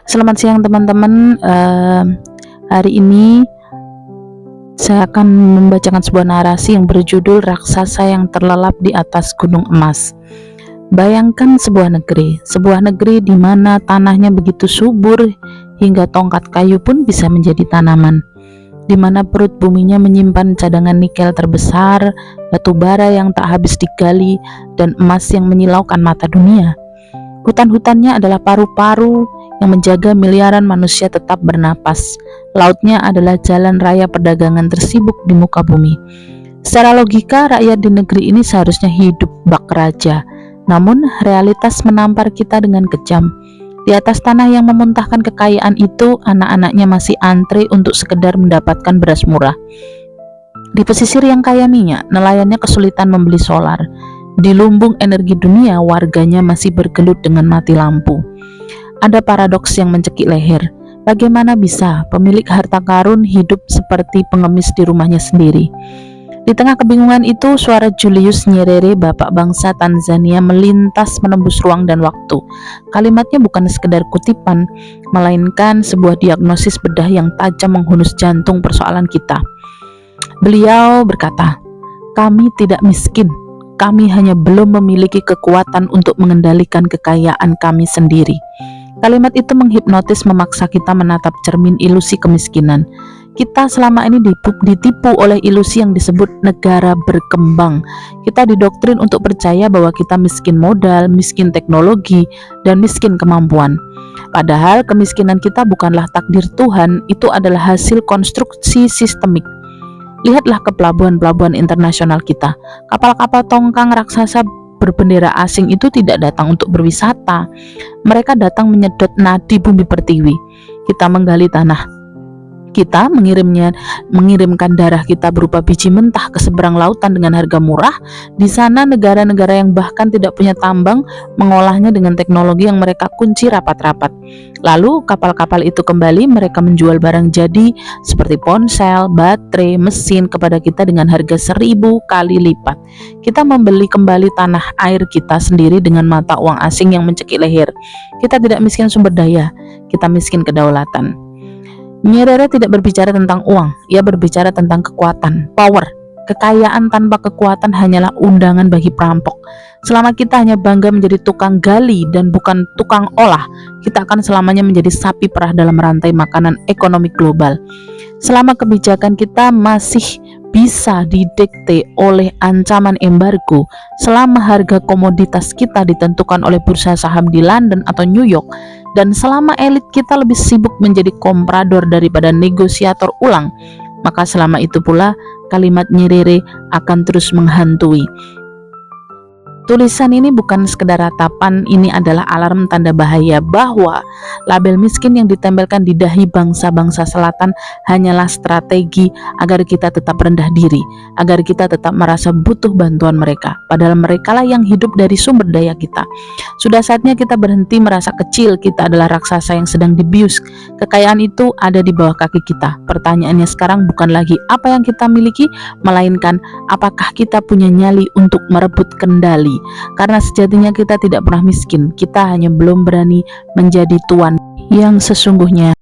Selamat siang teman-teman. Hari ini saya akan membacakan sebuah narasi yang berjudul Raksasa yang Terlelap di Atas Gunung Emas. Bayangkan sebuah negeri di mana tanahnya begitu subur hingga tongkat kayu pun bisa menjadi tanaman, di mana perut buminya menyimpan cadangan nikel terbesar, batu bara yang tak habis digali, dan emas yang menyilaukan mata dunia. Hutan-hutannya adalah paru-paru yang menjaga miliaran manusia tetap bernapas. Lautnya adalah jalan raya perdagangan tersibuk di muka bumi. Secara logika, rakyat di negeri ini seharusnya hidup bak raja. Namun, realitas menampar kita dengan kejam. Di atas tanah yang memuntahkan kekayaan itu, anak-anaknya masih antre untuk sekedar mendapatkan beras murah. Di pesisir yang kaya minyak, nelayannya kesulitan membeli solar. Di lumbung energi dunia, warganya masih bergelut dengan mati lampu. Ada paradoks yang mencekik leher. Bagaimana bisa pemilik harta karun hidup seperti pengemis di rumahnya sendiri? Di tengah kebingungan itu, suara Julius Nyerere, bapak bangsa Tanzania, melintas menembus ruang dan waktu. Kalimatnya bukan sekedar kutipan, melainkan sebuah diagnosis bedah yang tajam menghunus jantung persoalan kita. Beliau berkata, "Kami tidak miskin. Kami hanya belum memiliki kekuatan untuk mengendalikan kekayaan kami sendiri." Kalimat itu menghipnotis, memaksa kita menatap cermin ilusi kemiskinan. Kita selama ini ditipu oleh ilusi yang disebut negara berkembang. Kita didoktrin untuk percaya bahwa kita miskin modal, miskin teknologi, dan miskin kemampuan. Padahal kemiskinan kita bukanlah takdir Tuhan, itu adalah hasil konstruksi sistemik. Lihatlah ke pelabuhan-pelabuhan internasional kita. Kapal-kapal tongkang raksasa berbendera asing itu tidak datang untuk berwisata. Mereka datang menyedot nadi bumi pertiwi. Kita menggali tanah. Kita mengirimkan darah kita berupa biji mentah ke seberang lautan dengan harga murah. Di sana negara-negara yang bahkan tidak punya tambang mengolahnya dengan teknologi yang mereka kunci rapat-rapat. Lalu kapal-kapal itu kembali, mereka menjual barang jadi seperti ponsel, baterai, mesin kepada kita dengan harga 1000 kali lipat. Kita membeli kembali tanah air kita sendiri dengan mata uang asing yang mencekik leher. Kita tidak miskin sumber daya, kita miskin kedaulatan. Nyerere tidak berbicara tentang uang, ia berbicara tentang kekuatan, power. Kekayaan tanpa kekuatan hanyalah undangan bagi perampok. Selama kita hanya bangga menjadi tukang gali dan bukan tukang olah, kita akan selamanya menjadi sapi perah dalam rantai makanan ekonomi global. Selama kebijakan kita masih bisa didikte oleh ancaman embargo, selama harga komoditas kita ditentukan oleh bursa saham di London atau New York, dan selama elit kita lebih sibuk menjadi komprador daripada negosiator ulang, maka selama itu pula kalimat Nyerere akan terus menghantui. Tulisan ini bukan sekedar ratapan, ini adalah alarm tanda bahaya bahwa label miskin yang ditempelkan di dahi bangsa-bangsa selatan hanyalah strategi agar kita tetap rendah diri, agar kita tetap merasa butuh bantuan mereka, padahal merekalah yang hidup dari sumber daya kita. Sudah saatnya kita berhenti merasa kecil, kita adalah raksasa yang sedang dibius. Kekayaan itu ada di bawah kaki kita. Pertanyaannya sekarang bukan lagi apa yang kita miliki, melainkan apakah kita punya nyali untuk merebut kendali. Karena sejatinya kita tidak pernah miskin, kita hanya belum berani menjadi tuan yang sesungguhnya.